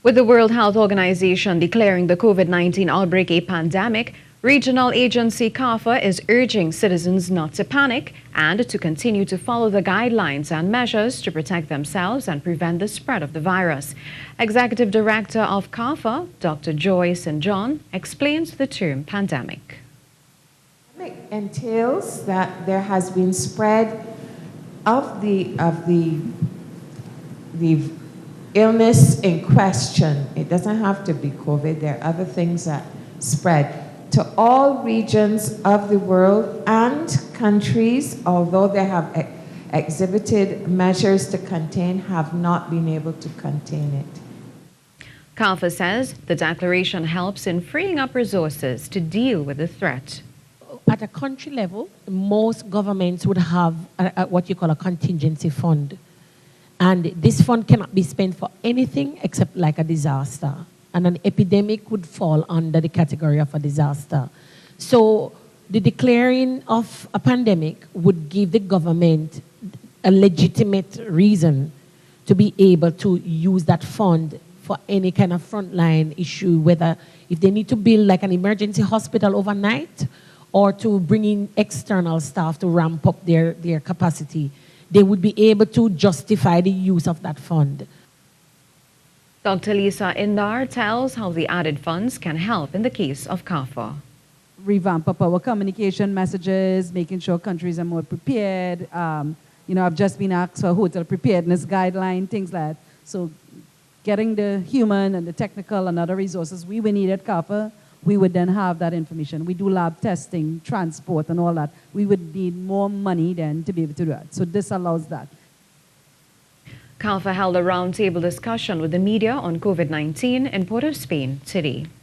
With the World Health Organization declaring the COVID-19 outbreak a pandemic, regional agency CARPHA is urging citizens not to panic and to continue to follow the guidelines and measures to protect themselves and prevent the spread of the virus. Executive Director of CARPHA, Dr. Joy St. John, explains the term pandemic. It entails that there has been spread of the illness in question. It doesn't have to be COVID. There are other things that spread to all regions of the world and countries, although they have exhibited measures to contain, have not been able to contain it. CARPHA says the declaration helps in freeing up resources to deal with the threat. At a country level, most governments would have what you call a contingency fund. And this fund cannot be spent for anything except like a disaster. And an epidemic would fall under the category of a disaster. So the declaring of a pandemic would give the government a legitimate reason to be able to use that fund for any kind of frontline issue, whether if they need to build like an emergency hospital overnight or to bring in external staff to ramp up their capacity, they would be able to justify the use of that fund. Dr. Lisa Indar tells how the added funds can help in the case of CARPHA. Revamp up our communication messages, making sure countries are more prepared. I've just been asked for hotel preparedness guideline, things like that. So getting the human and the technical and other resources we would need at CARPHA, we would then have that information. We do lab testing, transport, and all that. We would need more money then to be able to do that. So this allows that. CARPHA held a roundtable discussion with the media on COVID-19 in Port of Spain today.